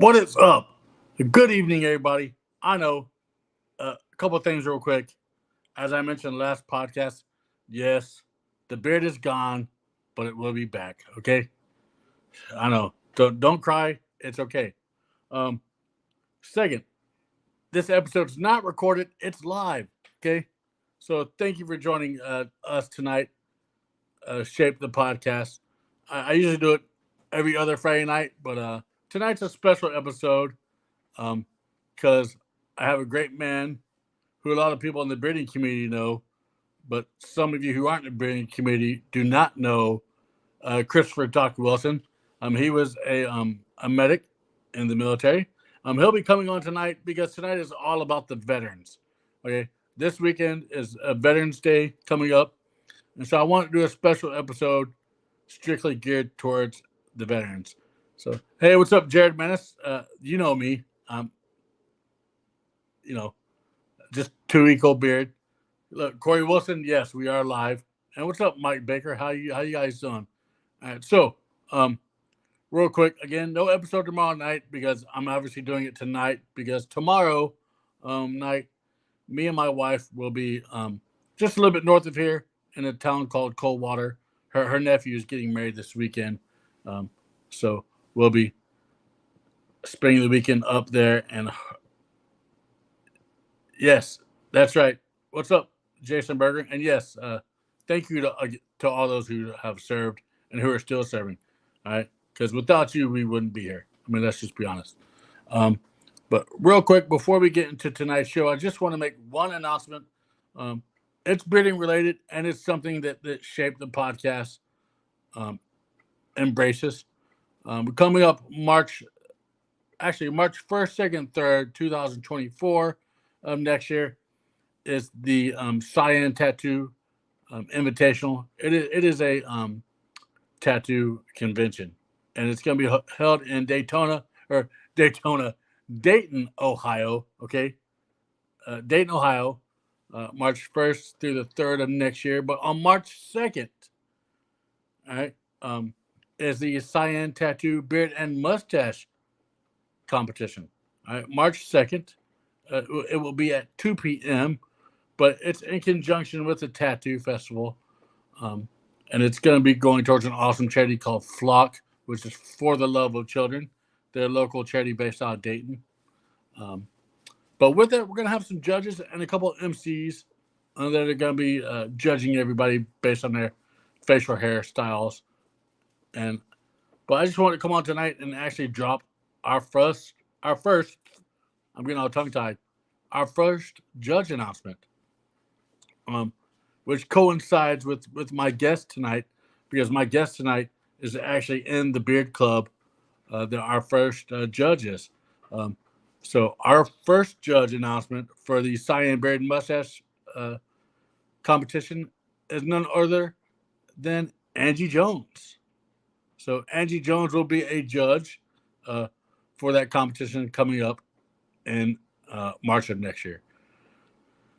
What is up? Good evening, everybody. I know a couple of things real quick. As I mentioned last podcast, yes, the beard is gone, but it will be back. Okay, I know. Don't cry. It's okay. Um, Second, this episode's not recorded. It's live. Okay, so thank you for joining us tonight. Shape the podcast. I usually do it every other Friday night, but tonight's a special episode because I have a great man who a lot of people in the breeding community know, but some of you who aren't in the breeding community do not know Christopher Doc Wilson. He was a medic in the military. He'll be coming on tonight because tonight is all about the veterans. Okay, this weekend is a Veterans Day coming up, and so I want to do a special episode strictly geared towards the veterans. So, hey, what's up, Jared Menace? You know me. You know, just 2 week old beard. Look, Corey Wilson, yes, we are live. And what's up, Mike Baker? How you guys doing? All right, so real quick, again, no episode tomorrow night because I'm obviously doing it tonight because tomorrow night, me and my wife will be just a little bit north of here in a town called Coldwater. Her nephew is getting married this weekend, so we'll be spending the weekend up there. And yes, that's right. What's up, Jason Berger? And yes, thank you to all those who have served and who are still serving. All right, because without you, we wouldn't be here. I mean, let's just be honest. But real quick, before we get into tonight's show, I just want to make one announcement. It's breeding related, and it's something that shaped the podcast embraces. We're coming up March 1st, 2nd, 3rd, 2024 of next year is the Cyan Tattoo Invitational. It is a tattoo convention, and it's going to be held in Dayton, Ohio. Okay, Dayton, Ohio, March 1st through the 3rd of next year. But on March 2nd, all right, is the Cyan Tattoo Beard and Mustache competition. All right, March 2nd. It will be at 2 p.m., but it's in conjunction with the Tattoo Festival. And it's going to be going towards an awesome charity called Flock, which is For the Love of Children. They're a local charity based out of Dayton. But with it, we're going to have some judges and a couple of MCs that are going to be judging everybody based on their facial hairstyles. But I just wanted to come on tonight and actually drop our first, I'm getting all tongue-tied, our first judge announcement, which coincides with my guest tonight, because my guest tonight is actually in the Beard Club. They're our first judges. So our first judge announcement for the Cyan Beard and Mustache competition is none other than Angie Jones. So Angie Jones will be a judge for that competition coming up in March of next year.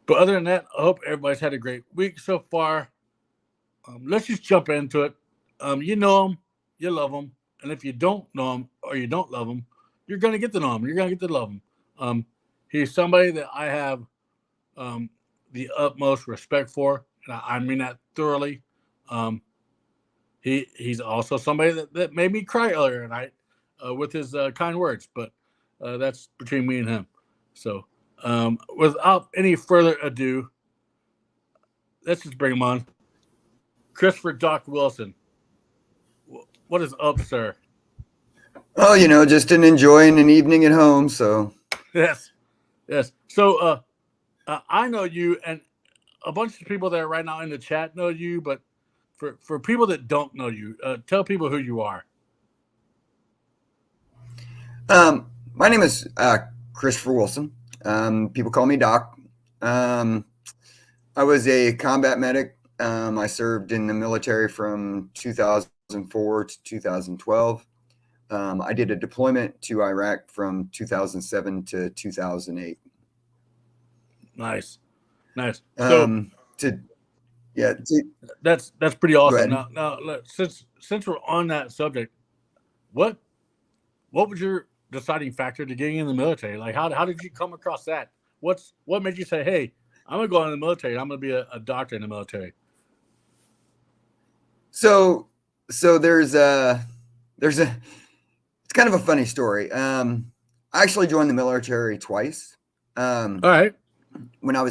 But other than that, I hope everybody's had a great week so far. Let's just jump into it. You know him, you love him, and if you don't know him or you don't love him, you're going to get to know him. You're going to get to love him. He's somebody that I have the utmost respect for, and I mean that thoroughly. He's also somebody that made me cry earlier tonight with his kind words, but that's between me and him. So without any further ado, let's just bring him on. Christopher Doc Wilson. What is up, sir? Oh, just enjoying an evening at home. So Yes. So I know you, and a bunch of people that are right now in the chat know you, but for people that don't know you, tell people who you are. my name is Christopher Wilson. People call me Doc. I was a combat medic. I served in the military from 2004 to 2012. I did a deployment to Iraq from 2007 to 2008. Nice. So that's pretty awesome. Now, since we're on that subject, what would your deciding factor to getting in the military? Like, how did you come across that? What made you say, "Hey, I'm gonna go in the military. I'm gonna be a doctor in the military"? So there's a it's kind of a funny story. I actually joined the military twice. All right. When I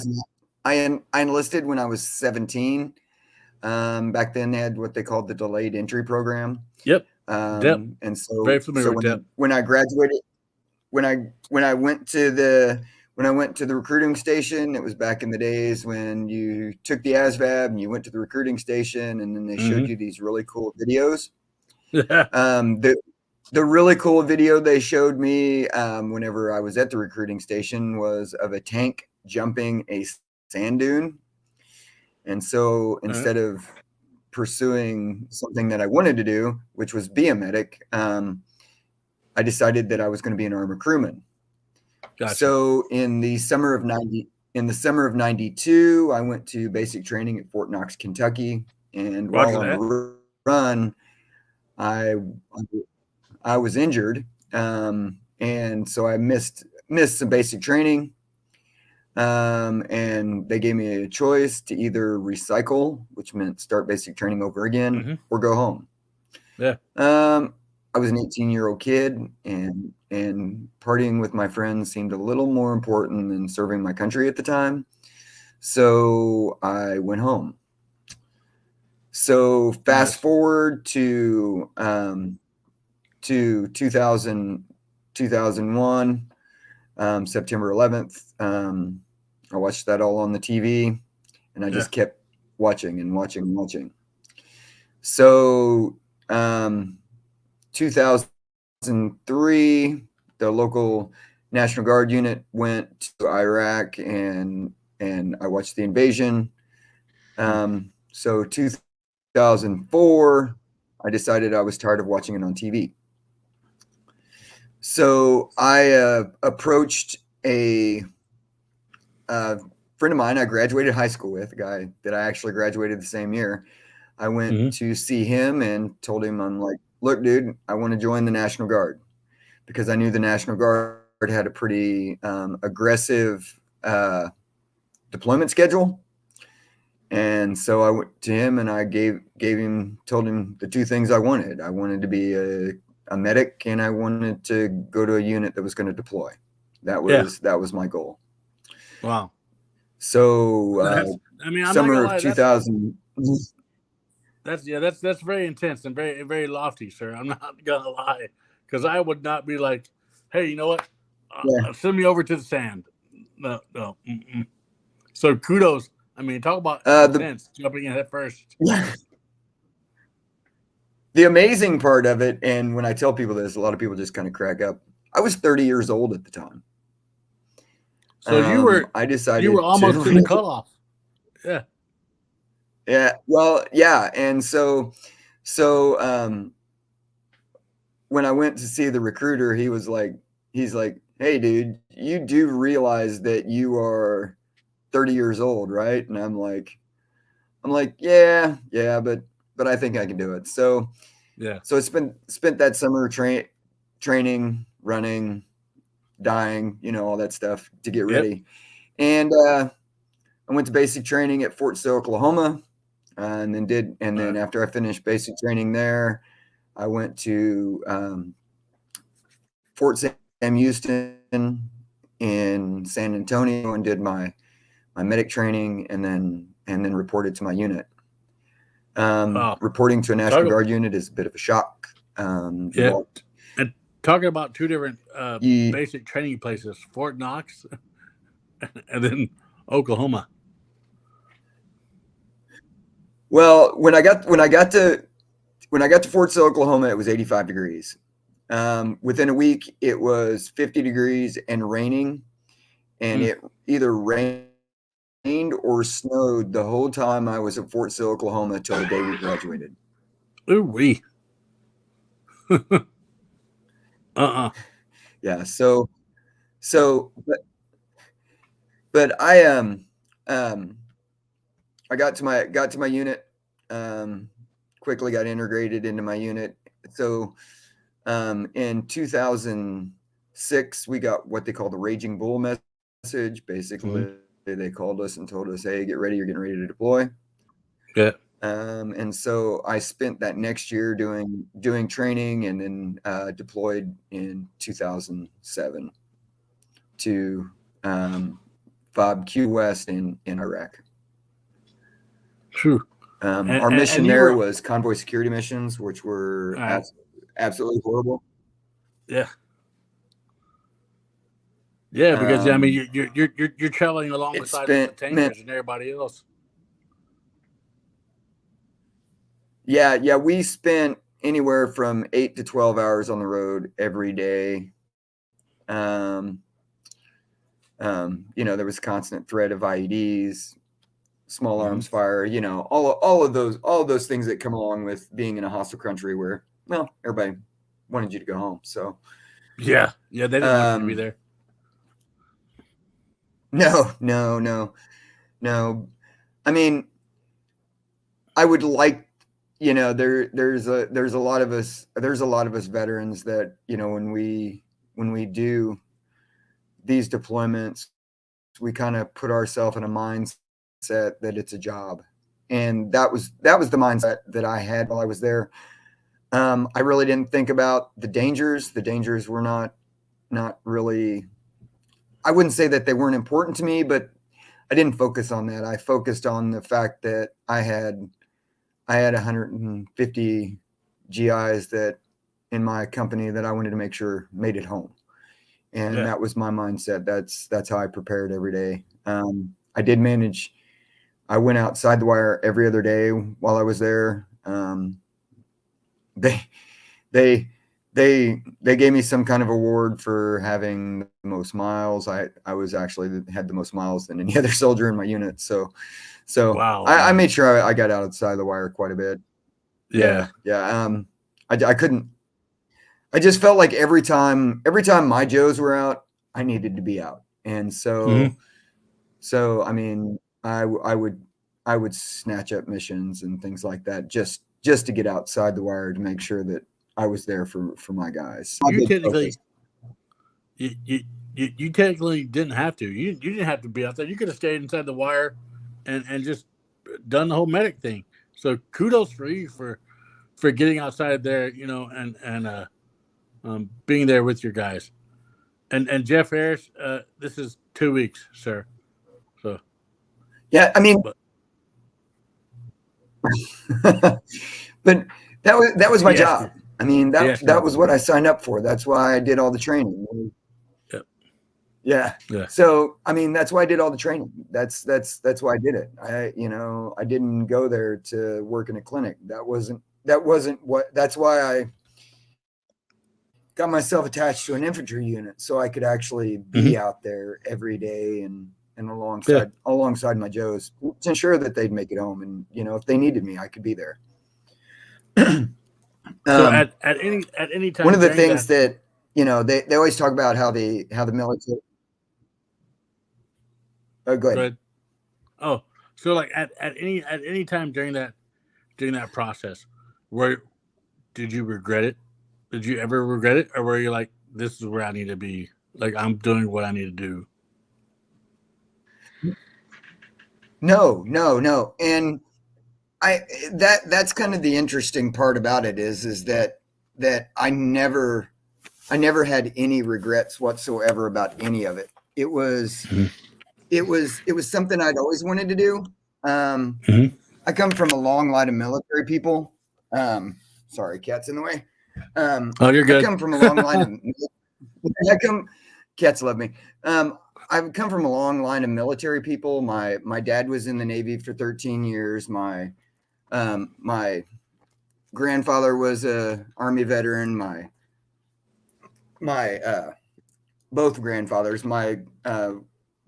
enlisted when I was 17. Back then they had what they called the delayed entry program. Yep. DEP. And so Very familiar with DEP. when I graduated, when I went to the recruiting station, it was back in the days when you took the ASVAB and you went to the recruiting station, and then they showed you these really cool videos. The really cool video they showed me whenever I was at the recruiting station was of a tank jumping a sand dune. And so instead of pursuing something that I wanted to do, which was be a medic, I decided that I was going to be an armor crewman. Gotcha. So in the summer of 92, I went to basic training at Fort Knox, Kentucky. And while on the run, I was injured. And so I missed some basic training. And they gave me a choice to either recycle, which meant start basic training over again, or go home. Yeah. I was an 18-year-old kid, and partying with my friends seemed a little more important than serving my country at the time. So I went home. So fast forward to 2001, September 11th. I watched that all on the TV, and I just kept watching and watching and watching. So 2003, the local National Guard unit went to Iraq, and I watched the invasion. So 2004, I decided I was tired of watching it on TV. So I approached a friend of mine I graduated high school with, a guy that I actually graduated the same year. I went to see him and told him, I'm like, look, dude, I want to join the National Guard, because I knew the National Guard had a pretty aggressive deployment schedule. And so I went to him and I told him the two things I wanted. I wanted to be a medic, and I wanted to go to a unit that was going to deploy. That was my goal. Wow. So summer of 2000. That's very intense and very, very lofty, sir. I'm not gonna lie, because I would not be like, hey, you know what? Send me over to the sand. No. So kudos. I mean, talk about intense, jumping in head first. The amazing part of it, and when I tell people this, a lot of people just kind of crack up. I was 30 years old at the time. So you were almost in the cutoff. Yeah. Yeah. Well, yeah. And so when I went to see the recruiter, he's like, hey, dude, you do realize that you are 30 years old, right? And I'm like, yeah, but I think I can do it. So I spent that summer training, running, dying, all that stuff to get ready. And I went to basic training at Fort Sill, Oklahoma, and then after I finished basic training there, I went to Fort Sam Houston in San Antonio and did my medic training, and then reported to my unit. Reporting to a National Guard unit is a bit of a shock. And talking about two different basic training places, Fort Knox and then Oklahoma. Well, when I got to Fort Sill, Oklahoma, it was 85 degrees. Within a week, it was 50 degrees and raining, and it either rained or snowed the whole time I was at Fort Sill, Oklahoma, till the day we graduated. Ooh-wee. Yeah. But I got to my unit, quickly got integrated into my unit. So in 2000, 6, we got what they call the Raging Bull message. Basically, they called us and told us, "Hey, get ready. You're getting ready to deploy." Yeah. And so I spent that next year doing training, and then deployed in 2007 to FOB Q West in Iraq. True. Our mission and you there were, was convoy security missions, which were right. absolutely horrible. Yeah. Yeah, because I mean, Um, you're traveling it alongside with the meant tankers and everybody else. yeah, we spent anywhere from 8 to 12 hours on the road every day. There was constant threat of IEDs, small arms fire, all of those things that come along with being in a hostile country where, well, everybody wanted you to go home. So Yeah, they didn't want you to be there. No. I mean, I would like, there's a lot of us veterans that, when we do these deployments, we kind of put ourselves in a mindset that it's a job. And that was the mindset that I had while I was there. I really didn't think about the dangers. The dangers were not really, I wouldn't say that they weren't important to me, but I didn't focus on that. I focused on the fact that I had 150 GIs that in my company that I wanted to make sure made it home. And that was my mindset. That's how I prepared every day. I did manage. I went outside the wire every other day while I was there. They gave me some kind of award for having the most miles. I was actually had the most miles than any other soldier in my unit. So Wow, I made sure I got outside the wire quite a bit. Yeah. I couldn't. I just felt like every time my Joes were out, I needed to be out, and so I mean, I would snatch up missions and things like that just to get outside the wire to make sure that I was there for my guys. you technically, you technically didn't have to. You didn't have to be out there. You could have stayed inside the wire, and just done the whole medic thing. So kudos for you for getting outside there, and being there with your guys. And Jeff Harris, this is 2 weeks, sir. So yeah, I mean, but that was my job. I mean, that was what I signed up for. That's why I did all the training. Yeah. So, I mean, that's why I did all the training. That's why I did it. I didn't go there to work in a clinic. That's why I got myself attached to an infantry unit so I could actually be out there every day and alongside my Joes to ensure that they'd make it home. And, if they needed me, I could be there. So at any time, one of the things that they always talk about how the military. Oh, go ahead. Oh, so like at any time during that process, did you regret it? Did you ever regret it, or were you like, this is where I need to be? Like, I'm doing what I need to do. No. And that's kind of the interesting part about it is that I never had any regrets whatsoever about any of it. It was something I'd always wanted to do. I come from a long line of military people. Sorry, cat's in the way. You're good. I come from a long line of cats love me. I've come from a long line of military people. My dad was in the Navy for 13 years. My grandfather was a Army veteran. My both grandfathers. My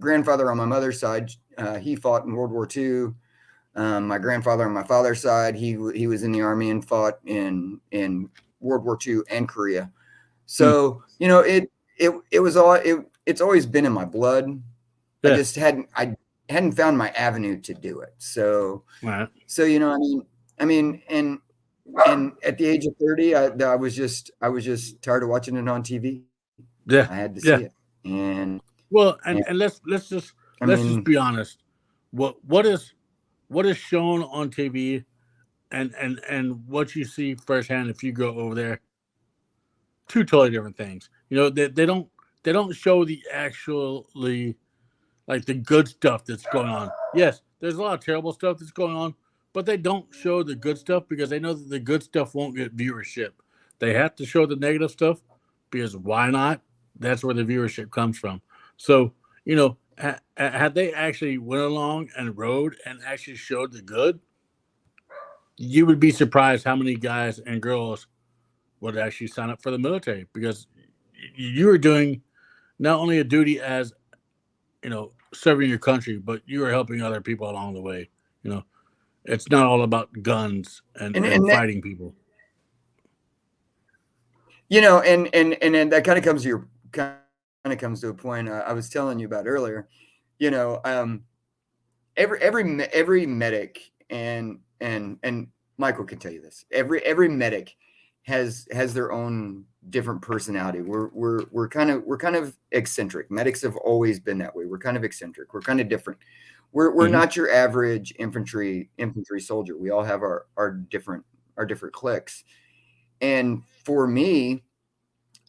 grandfather on my mother's side, he fought in World War II. My grandfather on my father's side, he was in the Army and fought in World War II and Korea. So it's always been in my blood. Yeah. I just hadn't found my avenue to do it. So I mean, and at the age of 30, I was just tired of watching it on TV. Yeah, I had to yeah. see it. Well, And and I let's just mean, be honest. What is shown on TV and what you see firsthand if you go over there, two totally different things. You know, they don't show the actually like the good stuff that's going on. Yes, there's a lot of terrible stuff that's going on, but they don't show the good stuff because they know that the good stuff won't get viewership. They have to show the negative stuff because why not? That's where the viewership comes from. So, you know, had they actually went along and rode and actually showed the good, you would be surprised how many guys and girls would actually sign up for the military because you are doing not only a duty as, you know, serving your country, but you are helping other people along the way. You know, it's not all about guns and and that, fighting people. and then that kind of comes to your kind of comes to a point I was telling you about earlier. You know, every medic and Michael can tell you this. Every medic has their own different personality. We're kind of eccentric. Medics have always been that way. We're kind of eccentric. We're kind of different. We're Mm-hmm. not your average infantry soldier. We all have our different cliques. And for me,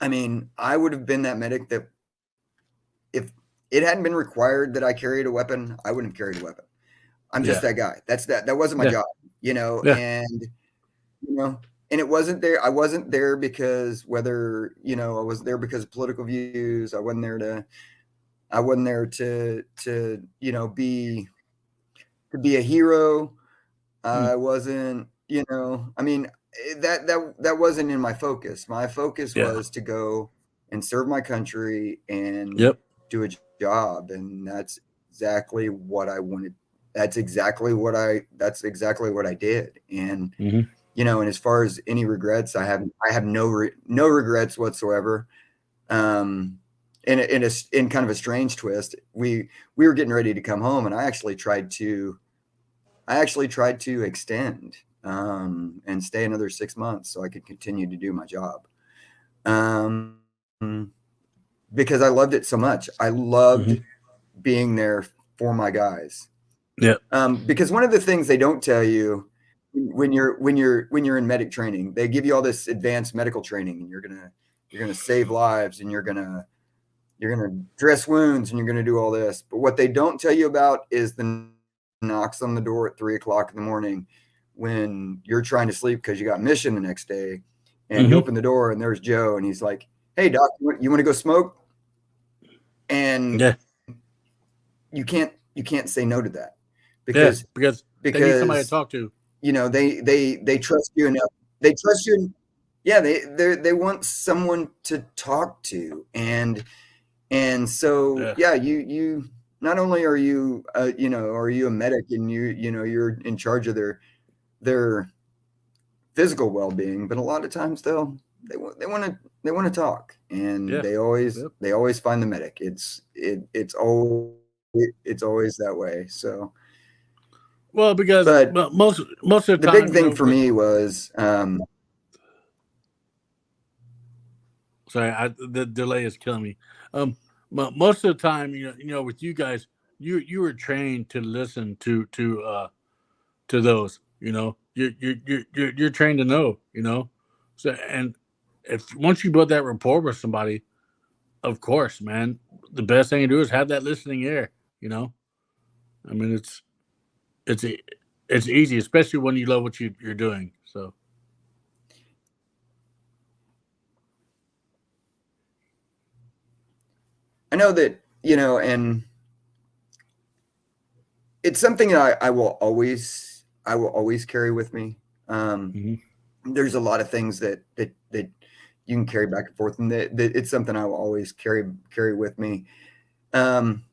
I mean, I would have been that medic that if it hadn't been required that I carried a weapon, I wouldn't have carried a weapon. I'm just Yeah, that guy. That wasn't my yeah, job, yeah. you know, and it wasn't there. I wasn't there because I was there because of political views. I wasn't there to be a hero. Mm. I wasn't, I mean, that wasn't in my focus. My focus Yeah. was to go and serve my country and Yep. do a job, and that's exactly what I wanted. That's exactly what I did. And Mm-hmm. and as far as any regrets, I have no regrets whatsoever. Um, in kind of a strange twist, we were getting ready to come home, and I actually tried to extend and stay another 6 months so I could continue to do my job. Um, because I loved it so much. I Mm-hmm. loved being there for my guys. Yep. Because one of the things they don't tell you when you're in medic training, they give you all this advanced medical training, and you're gonna save lives, and you're gonna dress wounds, and you're gonna do all this. But what they don't tell you about is the knocks on the door at 3 o'clock in the morning when you're trying to sleep because you got mission the next day, and you Mm-hmm. open the door and there's Joe, and he's like, "Hey, doc, you want to go smoke?" And Yeah. you can't say no to that Yeah. because Because they need somebody to because talk to. they trust you enough. They trust you. Yeah, they want someone to talk to, and so Yeah. yeah, you not only are you a medic, and you're in charge of their physical well-being, but a lot of times they want to talk, and Yeah. they always Yep. they always find the medic. It's always that way. So, Well, because but well, most of the the big time, you thing know, for with me was sorry, the delay is killing me. Most of the time, with you guys, you were trained to listen to those. You know, you're trained to know. You know, so and if once you build that rapport with somebody, of course, man, the best thing to do is have that listening ear. You know, I mean, it's e- it's easy, especially when you love what you're doing. So I know that and it's something that I will always carry with me. Um, mhm. there's a lot of things that you can carry back and forth, and that it's something I will always carry with me. Um,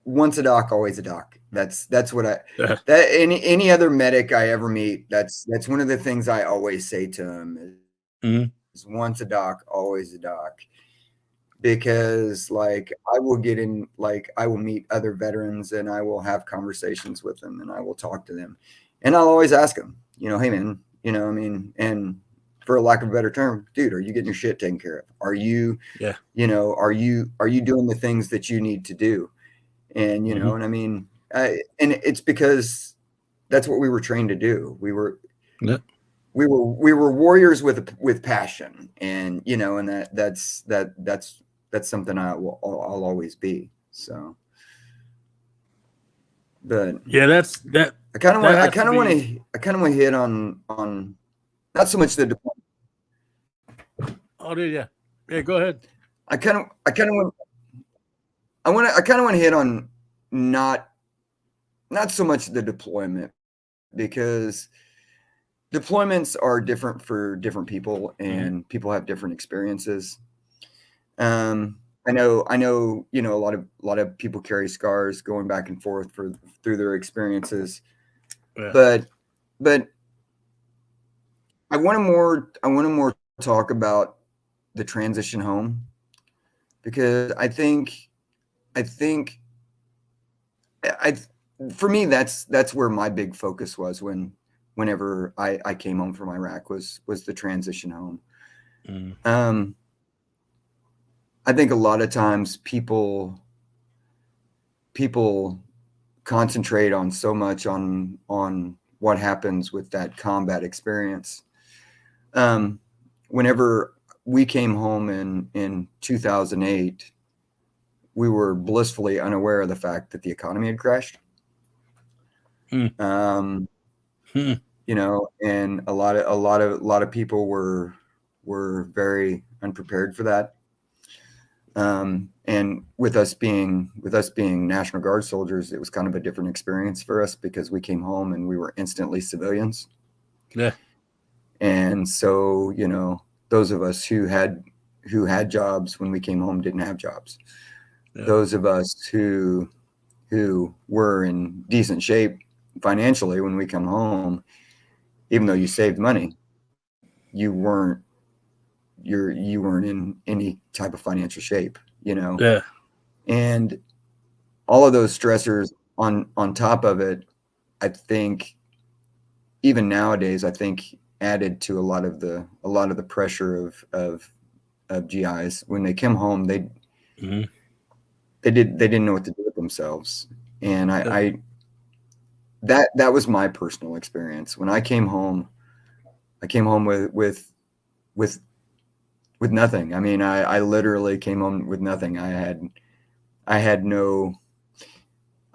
Once a doc, always a doc. That's what I Yeah. that any other medic I ever meet. That's one of the things I always say to them Mhm. is once a doc, always a doc. Because I will meet other veterans, and I will have conversations with them, and I will talk to them, and I'll always ask them, hey man, I mean, and for a lack of a better term, dude, are you getting your shit taken care of? Are you, Yeah. are you doing the things that you need to do? And, Mhm. and I mean, and it's because that's what we were trained to do. We were warriors with passion, and and that's something I'll always be. So, but Yeah, that I kind of that want has to be. to hit on not so much the deployment. Oh, dude, yeah, go ahead. I kind of want to hit on not so much the deployment, because deployments are different for different people, and people have different experiences. I know, a lot of people carry scars going back and forth through their experiences. Yeah. But I want to more talk about the transition home, because I think for me, that's where my big focus was whenever I came home from Iraq, was the transition home. I think a lot of times people concentrate on so much on what happens with that combat experience. Whenever we came home in 2008, we were blissfully unaware of the fact that the economy had crashed. And a lot of people were very unprepared for that. And with us being National Guard soldiers, it was kind of a different experience for us, because we came home and we were instantly civilians. Yeah. And so, those of us who had jobs when we came home didn't have jobs. Yeah. Those of us who were in decent shape financially when we come home, even though you saved money, you weren't in any type of financial shape, Yeah. And all of those stressors on top of it, I think even nowadays, added to a lot of the pressure of GIs. When they come home, they didn't know what to do with themselves. And that was my personal experience. When I came home with nothing. I mean, I literally came home with nothing. I had no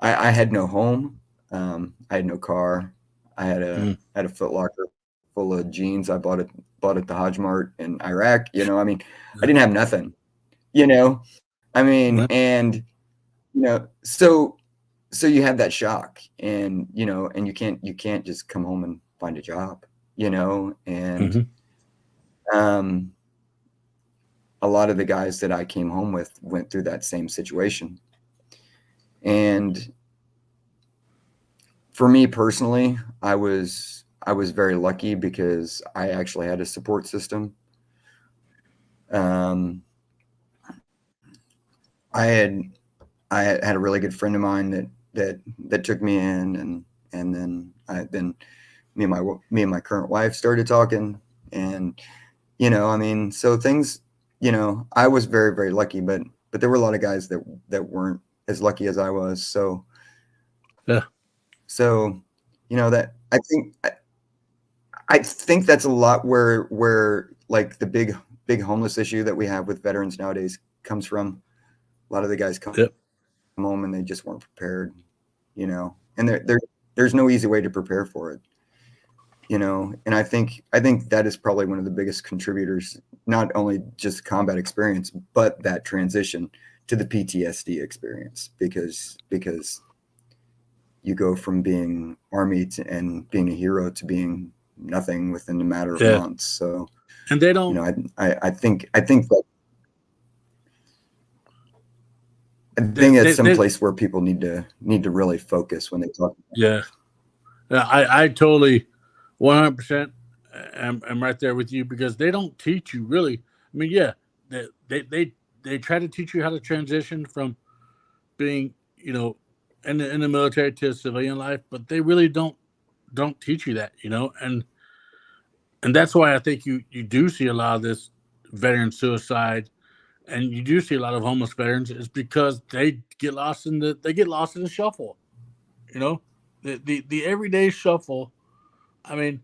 home. I had no car. I had a Foot Locker full of jeans I bought at the Hajj Mart in Iraq. I mean, I didn't have nothing. I mean, and so you have that shock, and and you can't just come home and find a job, and a lot of the guys that I came home with went through that same situation. And for me personally, I was very lucky, because I actually had a support system. I had a really good friend of mine that took me in, and then me and my current wife started talking, and I mean, so things, I was very, very lucky, but there were a lot of guys that weren't as lucky as I was. So yeah. So, that I think that's a lot where like the big homeless issue that we have with veterans nowadays comes from. A lot of the guys come home and they just weren't prepared, and there's no easy way to prepare for it, and I think that is probably one of the biggest contributors, not only just combat experience, but that transition to the PTSD experience, because you go from being Army and being a hero to being nothing within a matter of months. So, and they don't. I think that. I think it's someplace where people need to really focus when they talk. Yeah, I totally 100% am right there with you, because they don't teach you really. I mean, yeah, they try to teach you how to transition from being, in the military to civilian life, but they really don't teach you that, and And that's why I think you do see a lot of this veteran suicide, and you do see a lot of homeless veterans, is because they get lost in the shuffle. You know, the everyday shuffle. I mean,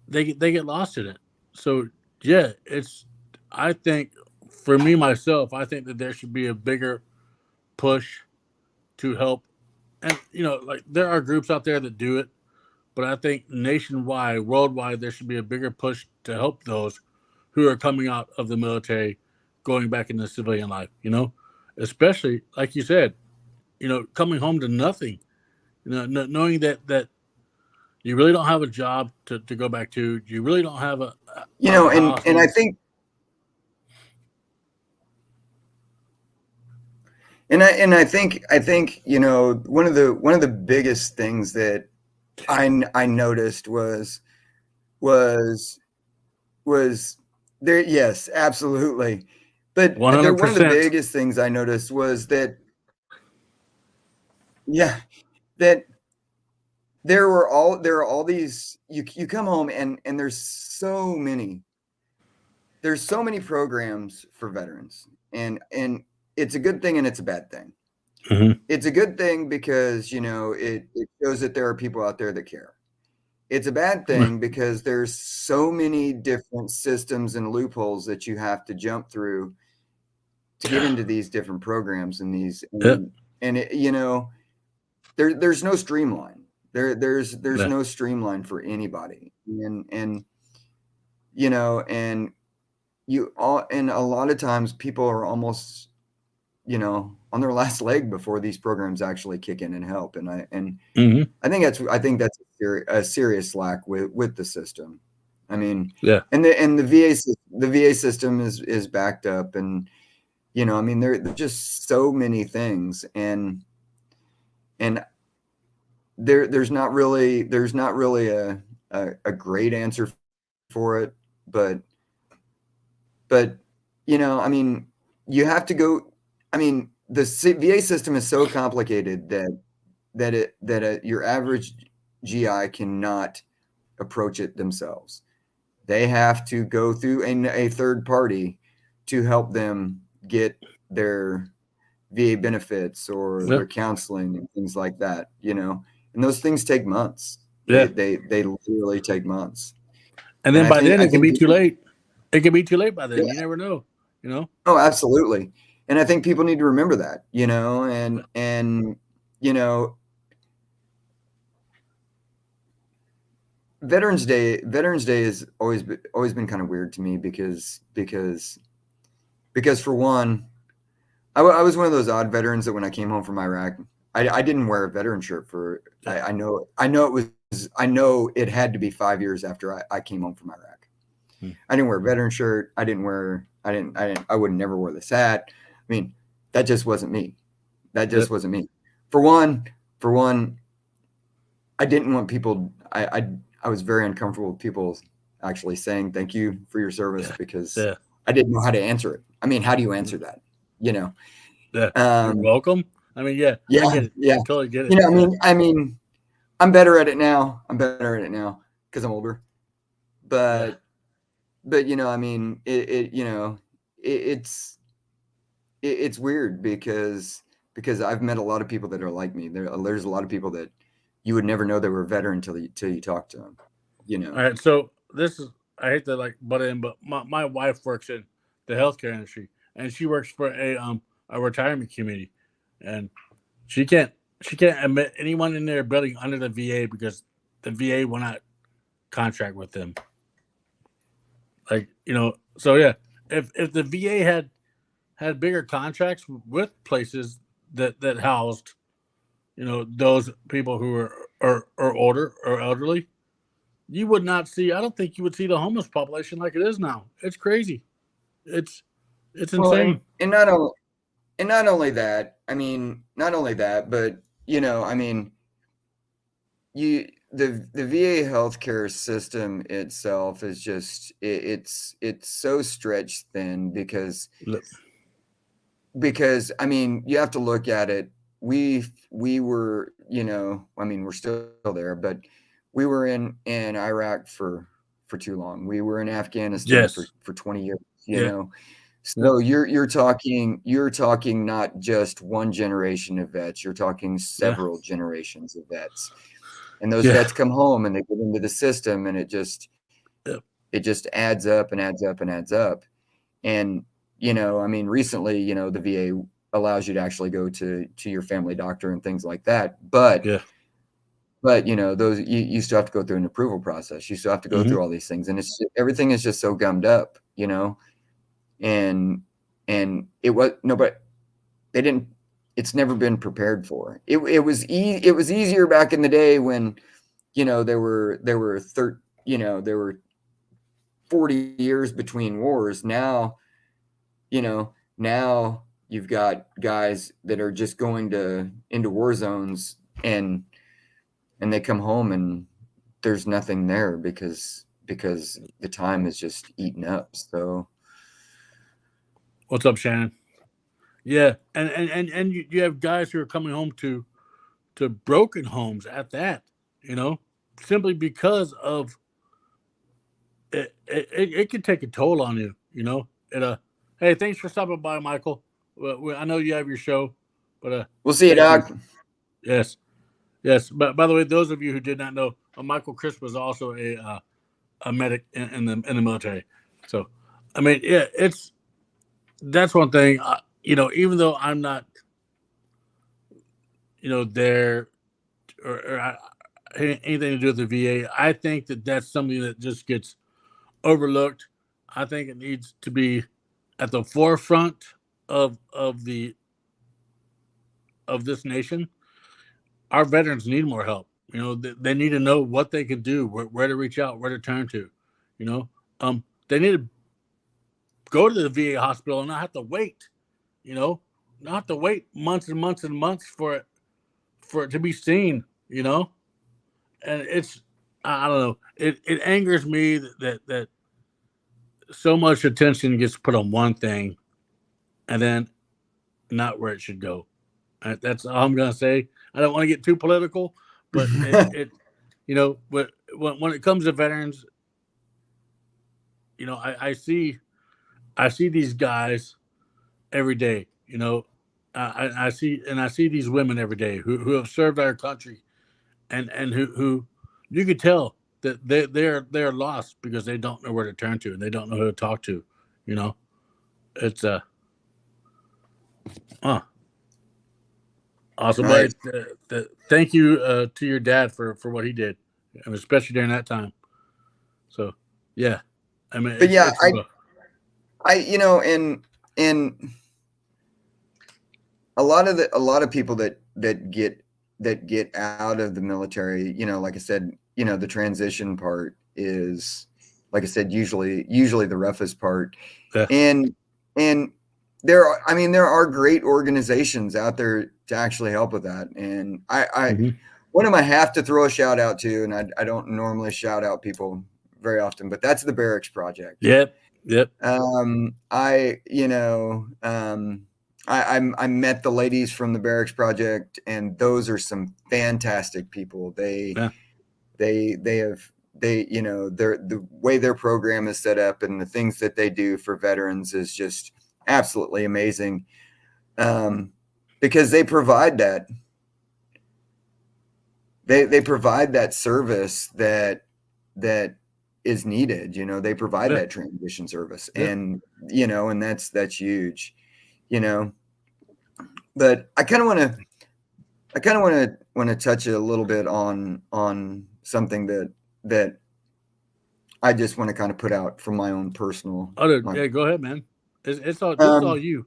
they get lost in it. So yeah, it's I think for me myself, I think that there should be a bigger push to help. And like there are groups out there that do it, but I think nationwide, worldwide, there should be a bigger push to help those who are coming out of the military, going back into civilian life. Especially like you said, coming home to nothing. Knowing that you really don't have a job to go back to, you really don't have a house. And I think I think one of the biggest things that I noticed was there. Yes, absolutely. But One hundred one of the percent. biggest things I noticed was that, yeah, that there are all these, you come home and there's so many programs for veterans, and it's a good thing and it's a bad thing. Mm-hmm. It's a good thing because it shows that there are people out there that care. It's a bad thing because there's so many different systems and loopholes that you have to jump through to get into these different programs and these Yep. and there's no streamline. There's Yeah. no streamline for anybody. And you know and and a lot of times people are almost on their last leg before these programs actually kick in and help. And Mm-hmm. I think that's a serious lack with the system. I mean, Yeah. and the VA system is backed up, and I mean, there's just so many things, and there's not really a great answer for it, but I mean, you have to go. I mean, the VA system is so complicated that your average GI cannot approach it themselves. They have to go through a third party to help them get their VA benefits or Yep. their counseling and things like that. And those things take months. Yeah. They literally take months. And And then by then I it can think be too people, late. It can be too late by then. yeah, You never know. oh, absolutely. And I think people need to remember that, and you know, Veterans Day has always been kind of weird to me because for one, I was one of those odd veterans that when I came home from Iraq, I didn't wear a veteran shirt for I know it had to be 5 years after I came home from Iraq. Hmm. I didn't wear a veteran shirt. I would never wear this hat. I mean, that just wasn't me. That just wasn't me. For one, I didn't want people. I was very uncomfortable with people actually saying thank you for your service because I didn't know how to answer it. I mean, how do you answer that? Yeah. You're welcome. I mean, yeah. Yeah. I get it. Yeah. I totally get it. I mean, I'm better at it now. Because I'm older. But I mean, it's weird because I've met a lot of people that are like me. There's a lot of people that you would never know they were a veteran until you talk to them. All right. So I hate to butt in, but my wife works in the healthcare industry, and she works for a retirement community, and she can't admit anyone in their building under the VA because the VA will not contract with them. So yeah, if the VA had bigger contracts with places that housed, those people who are older or elderly, you would not see. I don't think you would see the homeless population like it is now. It's crazy. It's Well, insane. and not only that. I mean, not only that, but I mean, the VA healthcare system itself is just it's so stretched thin because I mean, you have to look at it. We were, I mean, we're still there, but we were in Iraq for for too long. We were in Afghanistan Yes. for 20 years, Yeah. know. So you're talking not just one generation of vets, you're talking several generations of vets. And those vets come home and they get into the system, and it just adds up and adds up and adds up. And, I mean, recently, the VA allows you to actually go to your family doctor and things like that. But those you still have to go through an approval process. You still have to go through all these things, and everything is just so gummed up, and it was but they didn't. It's never been prepared for. It was easier back in the day when, there were 40 years between wars. Now, now you've got guys that are just going into war zones, and they come home and there's nothing there because the time is just eaten up. So what's up, Shannon? Yeah, and you have guys who are coming home to broken homes at that, simply because of it. It can take a toll on you, Hey, thanks for stopping by, Michael. I know you have your show, but we'll see you, Doc. Yes. But by the way, those of you who did not know, Michael Crisp was also a medic in the military. So, I mean, yeah, that's one thing. Even though I'm not, there or anything to do with the VA, I think that's something that just gets overlooked. I think it needs to be at the forefront of this nation. Our veterans need more help. They need to know what they can do, where to reach out, where to turn to. They need to go to the VA hospital and not have to wait. Not have to wait months and months and months for it to be seen. And it's, I don't know. It angers me that so much attention gets put on one thing, and then not where it should go. That's all I'm gonna say. I don't want to get too political, but but when it comes to veterans, I see these guys every day. I see these women every day who have served our country, and who you could tell that they're lost because they don't know where to turn to and they don't know who to talk to. It's awesome. Nice. But thank you to your dad for what he did, and especially during that time. So yeah, I mean, but yeah, and a lot of people that get out of the military, like I said, the transition part is, like I said, usually the roughest part. Yeah. And there are great organizations out there to actually help with that. And one of them I have to throw a shout out to, and I don't normally shout out people very often, but that's the Barracks Project. Yep. I met the ladies from the Barracks Project, and those are some fantastic people. The way their program is set up and the things that they do for veterans is just absolutely amazing. Because they provide that. They provide that service that is needed. They provide that transition service, and and that's huge. But I kind of want to touch a little bit on something that I just want to kind of put out from my own personal. Yeah, go ahead, man. It's all you.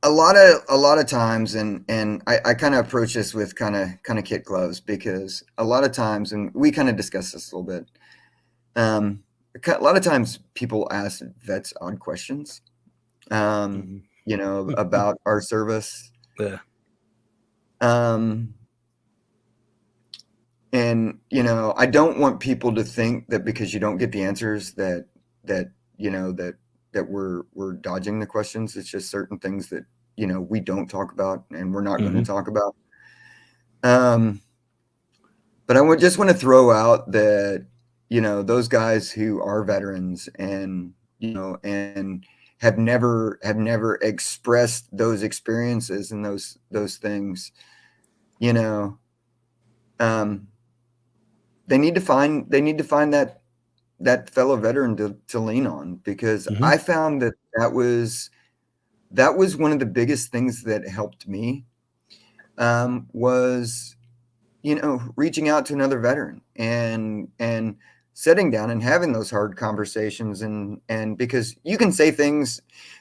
A lot of times, and I kind of approach this with kind of kid gloves, because a lot of times, and we kind of discussed this a little bit. A lot of times people ask vets odd questions, about our service. Yeah. And I don't want people to think that because you don't get the answers that we're dodging the questions. It's just certain things that, we don't talk about and we're not going to talk about. but I would just want to throw out that, those guys who are veterans and, and have never expressed those experiences and those things, you know, um, they need to find that fellow veteran to lean on, because Mm-hmm. I found that was one of the biggest things that helped me, was, reaching out to another veteran and sitting down and having those hard conversations, and because you can say things,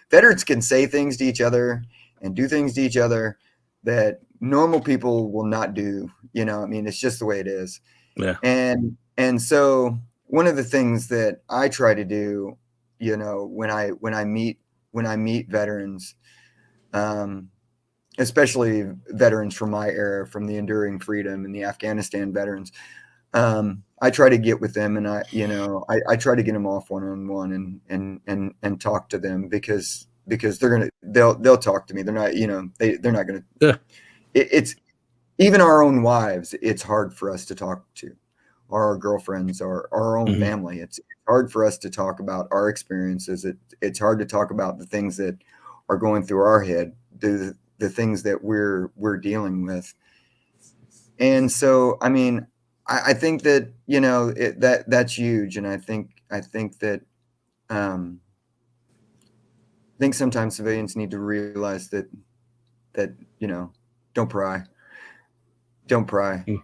veterans can say things to each other and do things to each other that normal people will not do. I mean, it's just the way it is. Yeah. And so one of the things that I try to do, when I meet veterans, um, especially veterans from my era, from the Enduring Freedom and the Afghanistan veterans, I try to get with them, and I try to get them off one-on-one and talk to them, because they'll talk to me. They're not, they're not gonna. Yeah. It's even our own wives. It's hard for us to talk to our girlfriends or our own Mm-hmm. family. It's hard for us to talk about our experiences. It's hard to talk about the things that are going through our head, the things that we're dealing with. And so, I mean, I think that, that's huge. And I think that, um, I think sometimes civilians need to realize that, don't pry,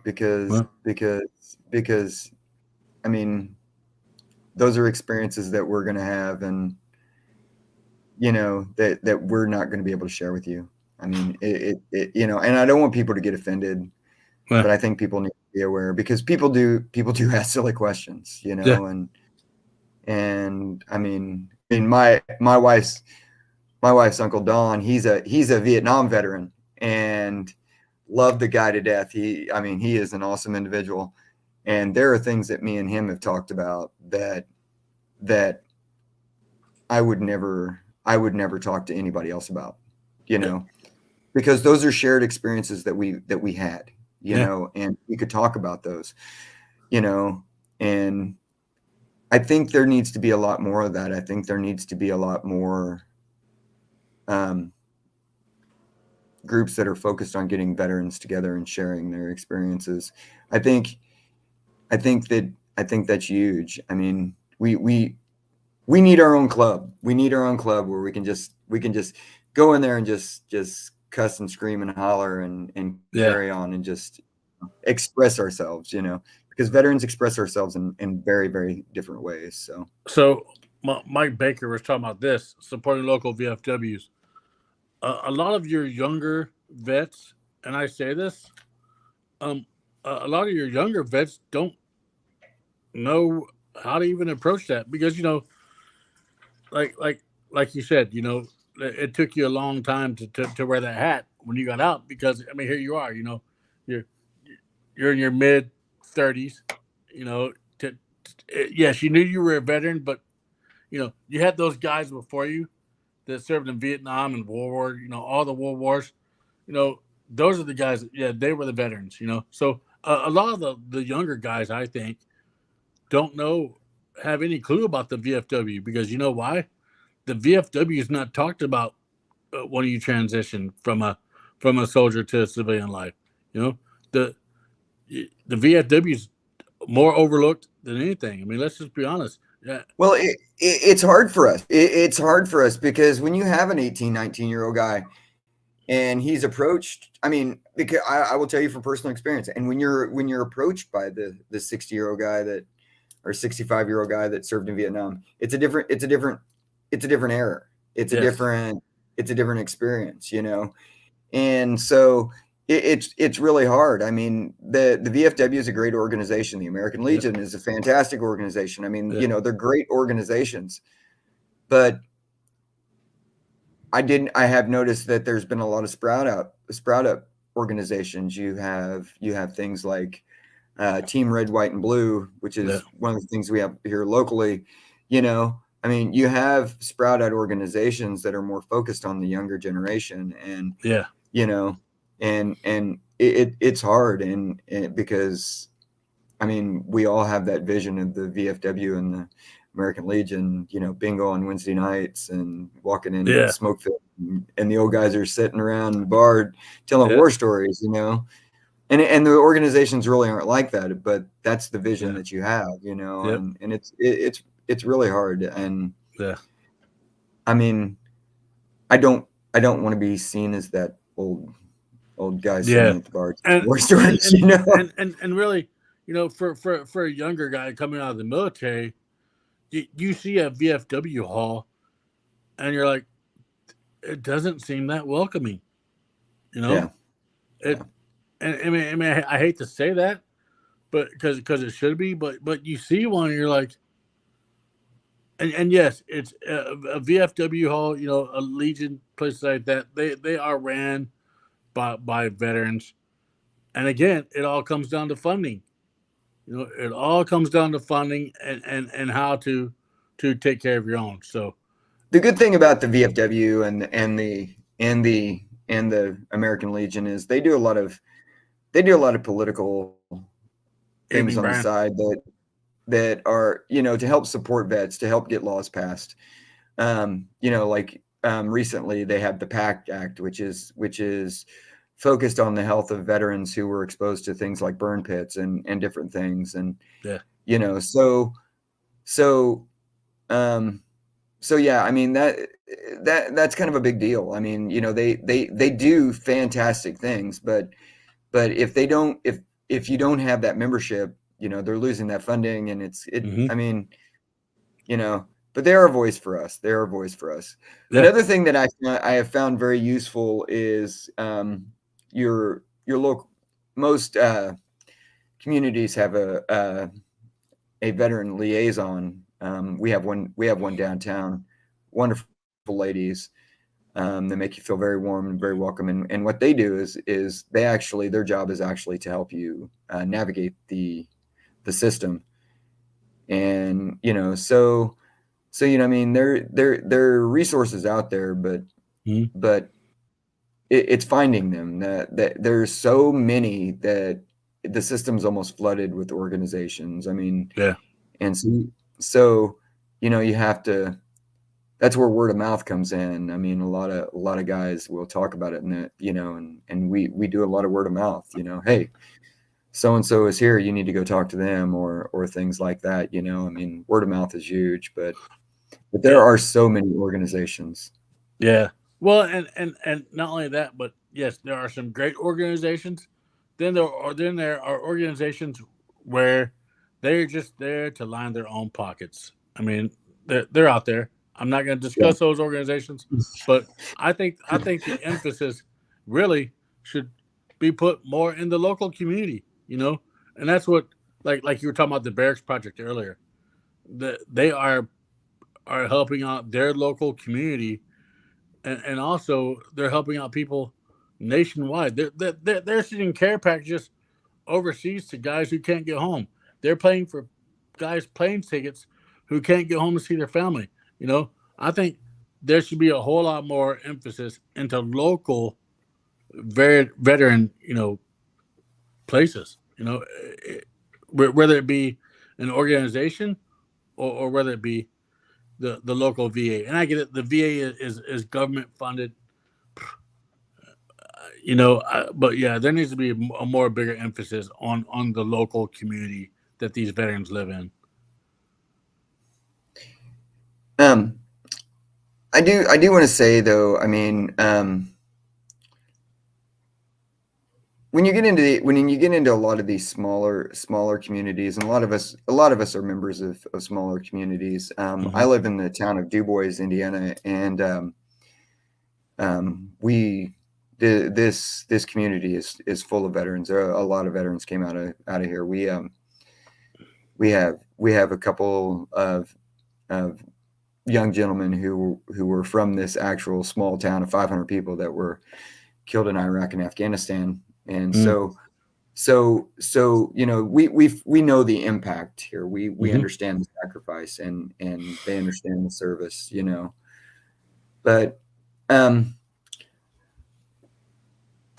because, Well, because, I mean, those are experiences that we're going to have, and, that we're not going to be able to share with you. I mean, and I don't want people to get offended, well, but I think people need to be aware, because people do ask silly questions, yeah. and I mean, my wife's uncle Don, he's a Vietnam veteran and loved the guy to death. He is an awesome individual, and there are things that me and him have talked about that I would never talk to anybody else about, Yeah. because those are shared experiences that we had, Yeah. and we could talk about those, and I think there needs to be a lot more of that. I think there needs to be a lot more, um, groups that are focused on getting veterans together and sharing their experiences. I think I think that I think that's huge. I mean, we need our own club. We need our own club where we can just go in there and just cuss and scream and holler and Yeah. carry on and just express ourselves, because veterans express ourselves in very, very different ways. So Mike Baker was talking about this, supporting local VFWs. A lot of your younger vets, and I say this, um, a lot of your younger vets don't know how to even approach that, because like like like you said, it took you a long time to wear that hat when you got out, because I mean, here you are, you're you're in your mid 30s, you know. Yes, you knew you were a veteran, but you had those guys before you that served in Vietnam and World War, all the world wars. You know, those are the guys. Yeah, they were the veterans. So a lot of the younger guys, I think, don't have any clue about the VFW, because you know why? The VFW is not talked about when you transition from a soldier to a civilian life. You know, the the VFW is more overlooked than anything. I mean, let's just be honest. Yeah. Well, it's hard for us. It's hard for us because when you have an 18, 19-year-old guy and he's approached, I mean, because I will tell you from personal experience, and when you're approached by the 60-year-old guy that, or 65-year-old guy that served in Vietnam, it's a different era. It's a Yes. different it's a different experience, And so it's really hard. I mean, the VFW is a great organization. The American Yeah. Legion is a fantastic organization. I mean, Yeah. they're great organizations, but I have noticed that there's been a lot of sprout up organizations. You have things like Team Red, White, and Blue, which Yeah. is one of the things we have here locally. I mean, you have sprout out organizations that are more focused on the younger generation, and Yeah. you know, and it's hard, and because I mean, we all have that vision of the VFW and the American Legion, bingo on Wednesday nights and walking in Yeah. smoke filled, and the old guys are sitting around the bar telling war stories, and the organizations really aren't like that, but that's the vision that you have, and it's really hard. And I mean, I don't want to be seen as that old guy sitting at the bar telling war stories, and really, for a younger guy coming out of the military, you see a VFW hall, and you're like, it doesn't seem that welcoming, Yeah. It, and I mean, I hate to say that, but because it should be, but you see one, and you're like, and yes, it's a VFW hall, a Legion, places like that. They are ran by veterans, and again, it all comes down to funding. It all comes down to funding and how to take care of your own. So the good thing about the VFW and the American Legion is they do a lot of political things on the side that are, to help support vets, to help get laws passed. Recently they have the PACT Act, which is focused on the health of veterans who were exposed to things like burn pits and different things. And, so yeah, I mean, that's kind of a big deal. I mean, they do fantastic things, but if you don't have that membership, they're losing that funding, and I mean, but they're a voice for us. They're a voice for us. Yeah. Another thing that I have found very useful is your local. Most communities have a veteran liaison. We have one downtown. Wonderful ladies. They make you feel very warm and very welcome. And what they do is their job is actually to help you navigate the system. And so I mean, there are resources out there, but it's finding them. That there's so many that the system's almost flooded with organizations. I mean, and so you have to. That's where word of mouth comes in. I mean, a lot of guys will talk about it, and we do a lot of word of mouth. Hey, so and so is here. You need to go talk to them, or things like that. I mean, word of mouth is huge, but there are so many organizations. Yeah. Well, and not only that, but yes, there are some great organizations. Then there are organizations where they're just there to line their own pockets. I mean, they're out there. I'm not going to discuss those organizations, but I think the emphasis really should be put more in the local community, and that's what like you were talking about the Barracks Project earlier. They are helping out their local community, and also they're helping out people nationwide. They're sending care packages overseas to guys who can't get home. They're paying for guys' plane tickets who can't get home to see their family. I think there should be a whole lot more emphasis into local veteran, places. Whether it be an organization or whether it be the local VA. And I get it. The VA is government funded. But yeah, there needs to be a more bigger emphasis on the local community that these veterans live in. I do want to say though, I mean, when you get into a lot of these smaller communities, and a lot of us are members of smaller communities. I live in the town of DuBois, Indiana, and this community is full of veterans. There are a lot of veterans came out of here. We have a couple of young gentlemen who were from this actual small town of 500 people that were killed in Iraq and Afghanistan. And so we know the impact here. We understand the sacrifice, and they understand the service, but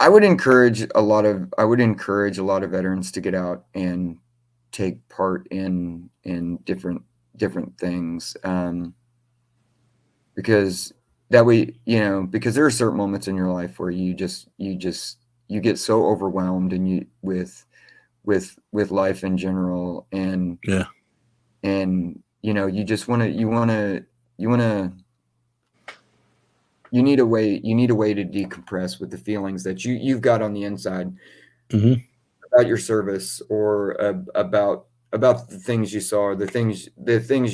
I would encourage a lot of veterans to get out and take part in different things, because that way, because there are certain moments in your life where you get so overwhelmed and with life in general, and Yeah. you just want to you need a way to decompress with the feelings that you've got on the inside Mm-hmm. about your service, or about the things you saw, or the things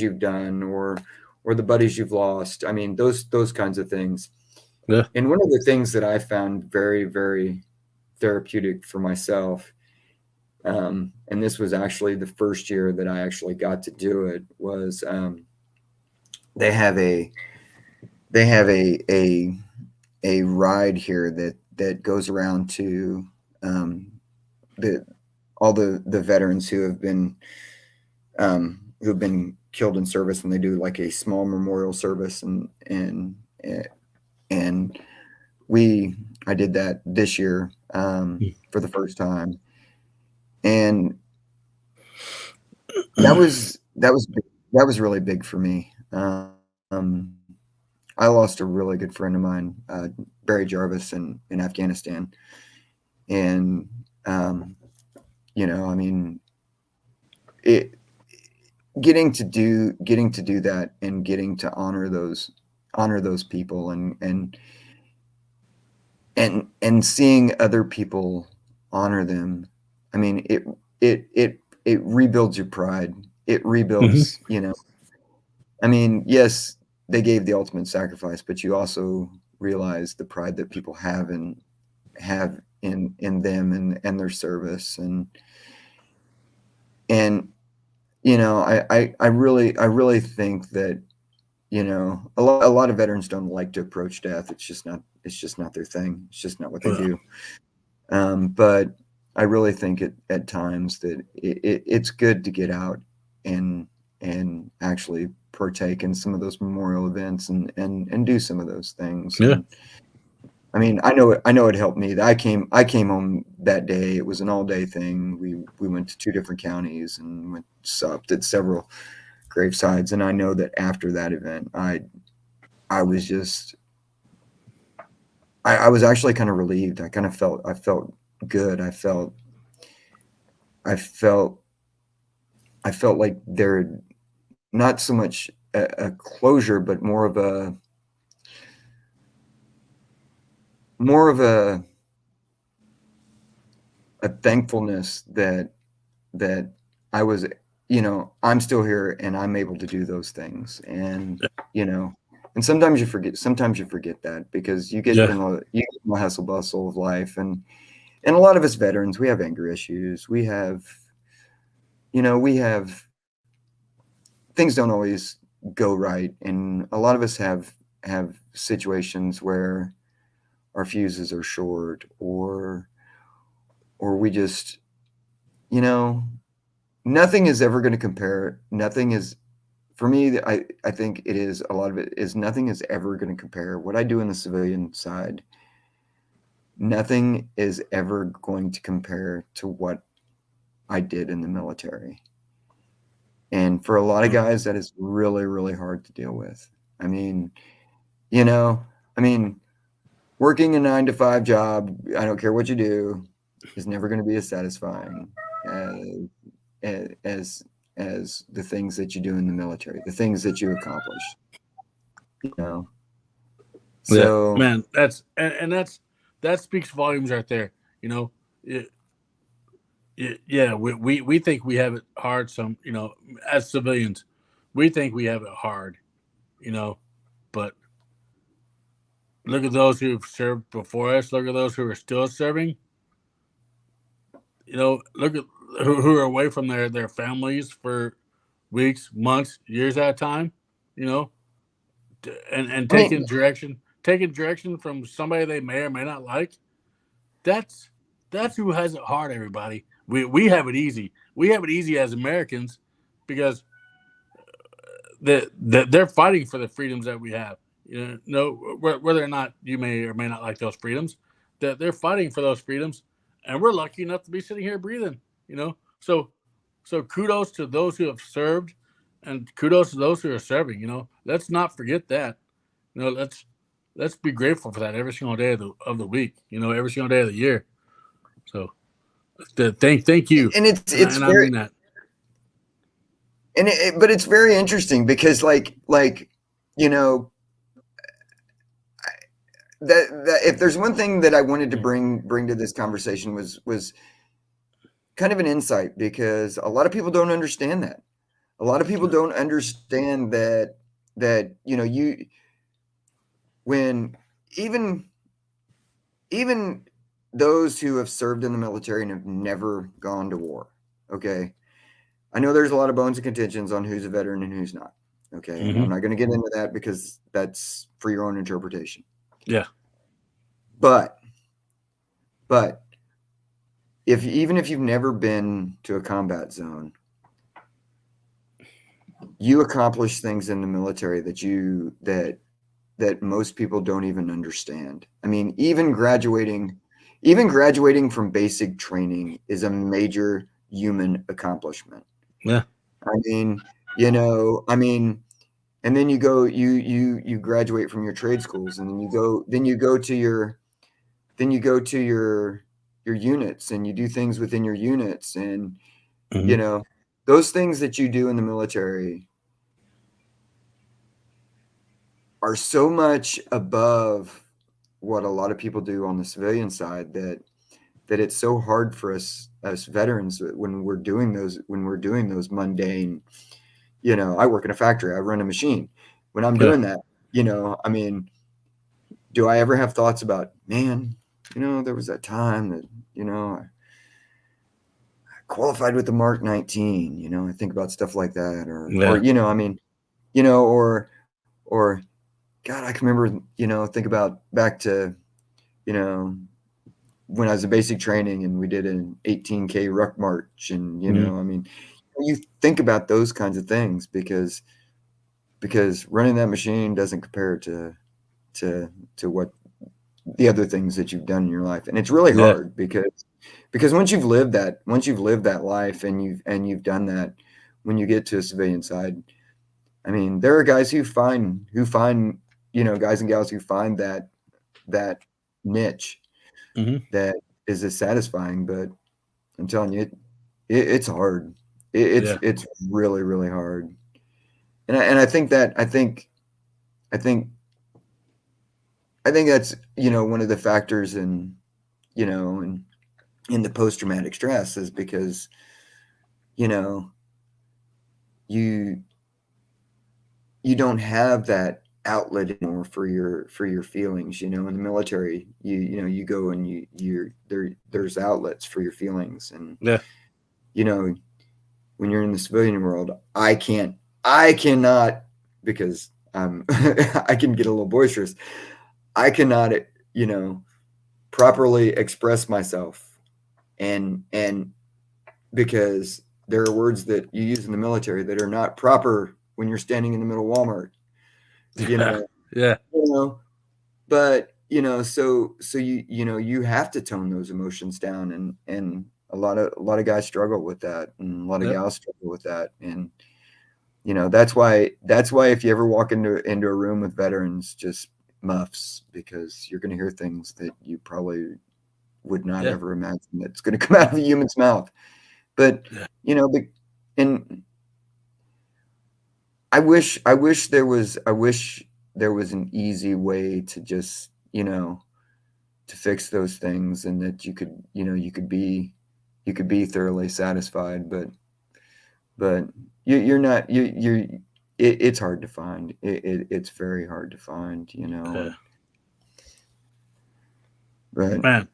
you've done, or the buddies you've lost. I mean, those kinds of things. Yeah. And one of the things that I found very, very therapeutic for myself, and this was actually the first year that I actually got to do it, was they have a ride here that goes around to all the veterans who have been killed in service, and they do like a small memorial service, and I did that this year for the first time, and that was really big for me. I lost a really good friend of mine, Barry Jarvis, in Afghanistan, and I mean, getting to do that, and getting to honor those people, and seeing other people honor them. I mean, it rebuilds your pride. It rebuilds, I mean, yes, they gave the ultimate sacrifice, but you also realize the pride that people have in them, and their service, and I really think that a lot of veterans don't like to approach death. It's just not their thing. It's just not what they do. But I really think at times that it's good to get out and actually partake in some of those memorial events, and do some of those things. Yeah. And, I mean, I know it helped me. I came home that day. It was an all-day thing. We went to 2 different counties and supped at several gravesides. And I know that after that event, I was just, I was actually kind of relieved. I felt good. I felt like there, not so much a closure, but more of a thankfulness that I was, I'm still here, and I'm able to do those things. And, and sometimes you forget that, because you get in the hustle bustle of life. And a lot of us veterans, we have anger issues. We have things don't always go right. And a lot of us have situations where our fuses are short, or we just, nothing is ever going to compare. Nothing is, for me, I think it is, a lot of it is, nothing is ever going to compare what I do in the civilian side. Nothing is ever going to compare to what I did in the military. And for a lot of guys, that is really, really hard to deal with. I mean, working a 9-to-5 job, I don't care what you do, is never going to be as satisfying as the things that you do in the military, the things that you accomplish. So, yeah, man, that speaks volumes right there. Yeah, we think we have it hard. Some, as civilians, we think we have it hard, but look at those who've served before us. Look at those who are still serving. Look at who are away from their families for weeks, months, years at a time. And taking direction from somebody they may or may not like. That's who has it hard. Everybody, we have it easy. We have it easy as Americans, because they're fighting for the freedoms that we have. Whether or not you may or may not like those freedoms, that they're fighting for those freedoms, and we're lucky enough to be sitting here breathing. So So kudos to those who have served, and kudos to those who are serving. Let's not forget that. Let's be grateful for that every single day of the week. Every single day of the year. So, thank you, And it's and I very mean that. but it's very interesting because you know that if there's one thing that I wanted to bring to this conversation was kind of an insight, because a lot of people don't understand that. A lot of people don't understand that you when even those who have served in the military and have never gone to war. Okay. I know there's a lot of bones and contentions on who's a veteran and who's not. Okay. And I'm not going to get into that because that's for your own interpretation. Yeah. But even if you've never been to a combat zone, you accomplish things in the military that most people don't even understand. I mean, even graduating from basic training is a major human accomplishment. Yeah. I mean, and then you graduate from your trade schools, and then you go to your units, and you do things within your units, and those things that you do in the military are so much above what a lot of people do on the civilian side that it's so hard for us as veterans when we're doing those mundane. I work in a factory, I run a machine. When I'm doing that, I mean, do I ever have thoughts about, man, there was that time that I qualified with the Mark 19, I think about stuff like that, or I mean, or God, I can remember, think about back to, when I was in basic training and we did an 18K ruck march, and, I mean, you think about those kinds of things because running that machine doesn't compare to what the other things that you've done in your life. And it's really hard because once you've lived that life and you've done that, when you get to a civilian side, I mean, there are guys who find guys and gals who find that niche that is as satisfying. But I'm telling you, it's hard. It's really, really hard. And I think that's one of the factors in the post-traumatic stress is because you don't have that outlet anymore for your feelings. In the military, you go and there's outlets for your feelings. And when you're in the civilian world, I cannot, because I can get a little boisterous. I cannot properly express myself, and because there are words that you use in the military that are not proper when you're standing in the middle of Walmart. But so you have to tone those emotions down, and a lot of guys struggle with that, and a lot of gals struggle with that. And that's why if you ever walk into a room with veterans, just muffs, because you're going to hear things that you probably would not ever imagine that's going to come out of a human's mouth. But and I wish there was an easy way to just to fix those things, and that you could be thoroughly satisfied. But you're not. It's hard to find. It's very hard to find. Right. Man,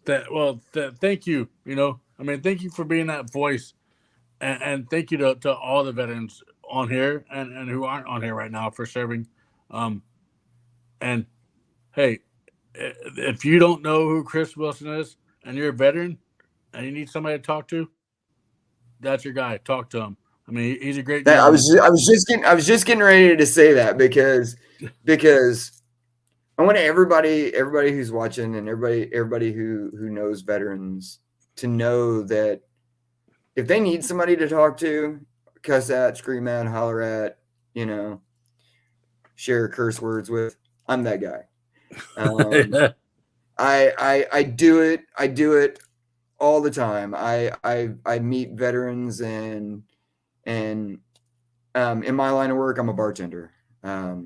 thank you. I mean, thank you for being that voice, and thank you to all the veterans on here and who aren't on here right now for serving. And hey, if you don't know who Chris Wilson is and you're a veteran and you need somebody to talk to, that's your guy. Talk to him. I mean, he's a great guy. I was just getting ready to say that because I want everybody who's watching, and everybody who knows veterans, to know that if they need somebody to talk to, cuss at, scream at, holler at, you know, share curse words with, I'm that guy. I do it. I do it all the time. I meet veterans and in my line of work, I'm a bartender, a,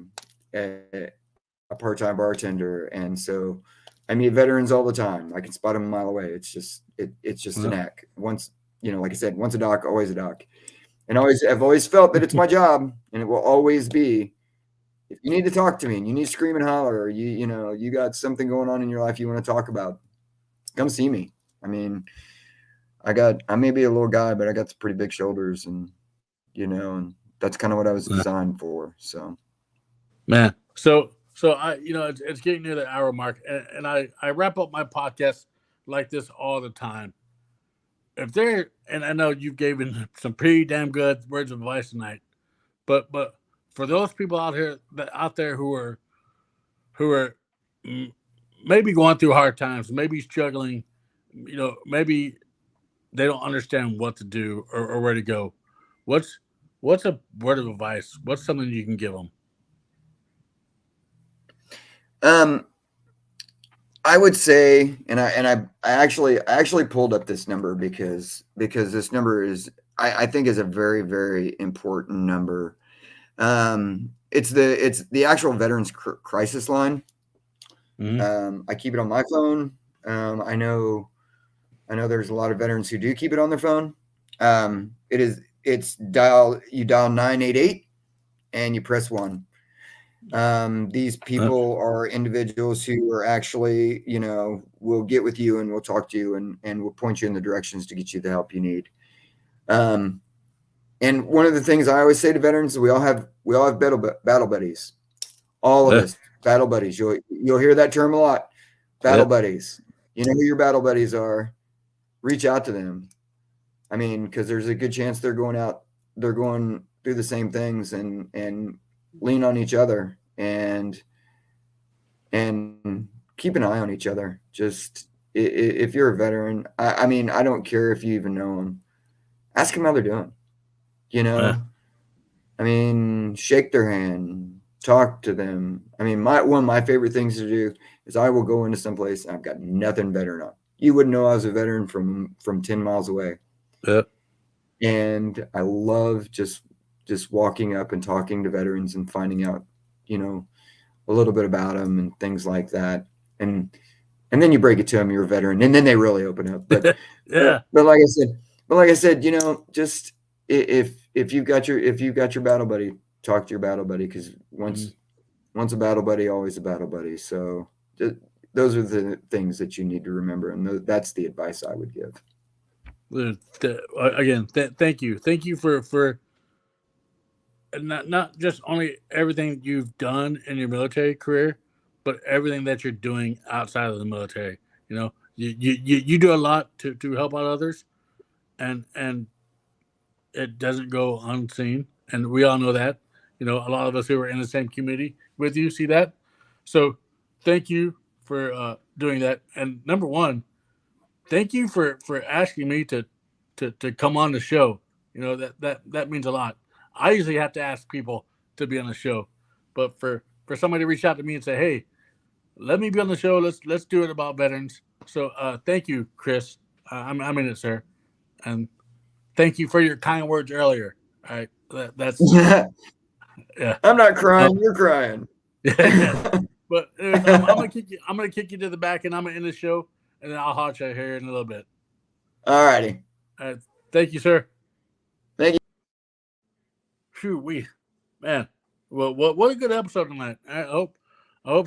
a part-time bartender, and so I meet veterans all the time. I can spot them a mile away. It's just it's just a knack. Once like I said, once a doc, always a doc. And I've always felt that it's my job, and it will always be. If you need to talk to me and you need to scream and holler, or you got something going on in your life you want to talk about, come see me. I mean, I may be a little guy, but I got some pretty big shoulders, and and that's kind of what I was designed for. So, man, so I, it's getting near the hour mark, and I wrap up my podcast like this all the time. If they're, and I know you've given some pretty damn good words of advice tonight, but for those people out there who are maybe going through hard times, maybe struggling, maybe they don't understand what to do or where to go. What's a word of advice? What's something you can give them? I would say, and I actually pulled up this number because this number is I think is a very, very important number. It's the actual Veterans Crisis Line. Mm-hmm. I keep it on my phone. I know there's a lot of veterans who do keep it on their phone. You dial 988 and you press 1. These people are individuals who are actually, will get with you and will talk to you and will point you in the directions to get you the help you need. And one of the things I always say to veterans is we all have battle buddies. All of us, battle buddies. You'll hear that term a lot. Battle buddies. You know who your battle buddies are. Reach out to them. I mean, because there's a good chance they're going through the same things, and lean on each other and keep an eye on each other. Just if you're a veteran, I mean, I don't care if you even know them. Ask them how they're doing. I mean, shake their hand, talk to them. I mean, one of my favorite things to do is I will go into someplace and I've got nothing veteran on. You wouldn't know I was a veteran from 10 miles away. Yep. And I love just walking up and talking to veterans and finding out, a little bit about them and things like that. And then you break it to them, you're a veteran, and then they really open up. But yeah. But like I said, just if you've got your battle buddy, talk to your battle buddy, because once a battle buddy, always a battle buddy. So those are the things that you need to remember, and that's the advice I would give. Again, thank you for not just only everything you've done in your military career, but everything that you're doing outside of the military. You do a lot to help out others, and it doesn't go unseen, and we all know that. A lot of us who are in the same community with you see that. So thank you for doing that. And number one, thank you for asking me to come on the show. That means a lot. I usually have to ask people to be on the show, but for somebody to reach out to me and say, "Hey, let me be on the show. Let's do it about veterans." So thank you, Chris. I'm in it, sir, and thank you for your kind words earlier. All right, that's yeah. I'm not crying. You're crying. Yeah. But I'm gonna kick you. I'm gonna kick you to the back, and I'm gonna end the show, and then I'll hot you here in a little bit. All righty. Thank you, sir. Thank you. Phew, man. Well, what a good episode tonight. I hope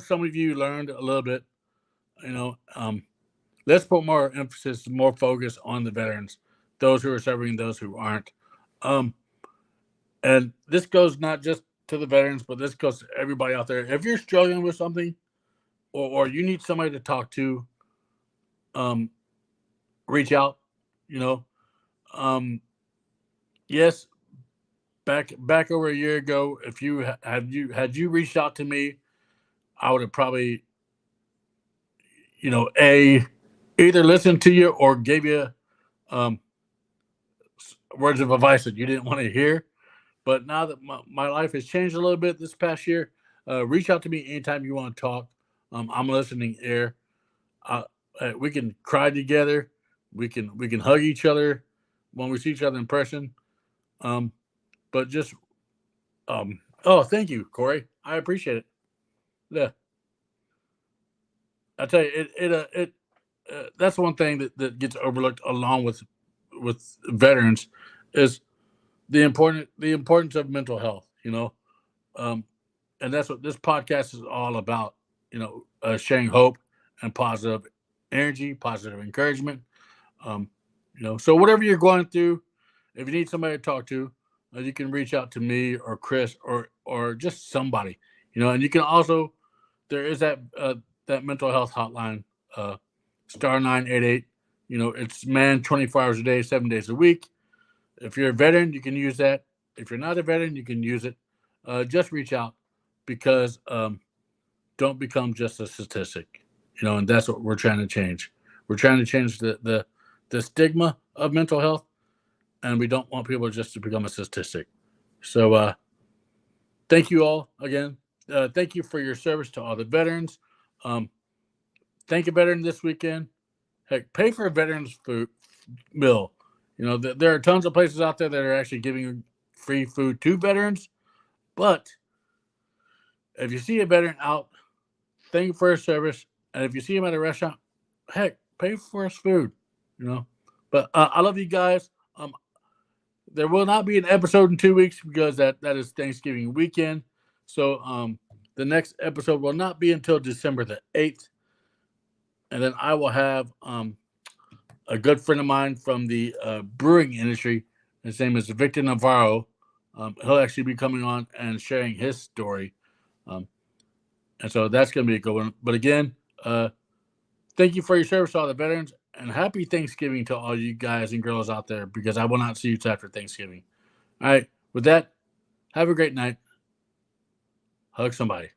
some of you learned a little bit. Let's put more emphasis, more focus on the veterans, those who are serving, those who aren't. And this goes not just to the veterans, but this goes to everybody out there. If you're struggling with something, or you need somebody to talk to, reach out. Yes, back over a year ago, if you had you reached out to me, I would have probably, either listened to you or gave you words of advice that you didn't want to hear. But now that my life has changed a little bit this past year, reach out to me anytime you want to talk. I'm listening ear. We can cry together. We can hug each other when we see each other in person. But just oh, thank you, Corey. I appreciate it. Yeah, I tell you, that's one thing that gets overlooked along with veterans is the importance of mental health. Um, and that's what this podcast is all about. Sharing hope and positive energy, positive encouragement. Um, so whatever you're going through, if you need somebody to talk to, you can reach out to me or Chris or just somebody. And you can also there is that mental health hotline, star 988. It's manned 24 hours a day, 7 days a week. If you're a veteran, you can use that. If you're not a veteran, you can use it. Just reach out because don't become just a statistic. And that's what we're trying to change. We're trying to change the stigma of mental health, and we don't want people just to become a statistic. So thank you all again. Thank you for your service to all the veterans. Thank a veteran this weekend. Heck, pay for a veteran's food meal. There are tons of places out there that are actually giving free food to veterans. But if you see a veteran out, thank you for his service. And if you see him at a restaurant, heck, pay for his food. But I love you guys. There will not be an episode in 2 weeks because that is Thanksgiving weekend. So the next episode will not be until December the 8th. And then I will have a good friend of mine from the brewing industry. His name is Victor Navarro. He'll actually be coming on and sharing his story. And so that's going to be a good one. But again, thank you for your service to all the veterans. And happy Thanksgiving to all you guys and girls out there, because I will not see you till after Thanksgiving. All right. With that, have a great night. Hug somebody.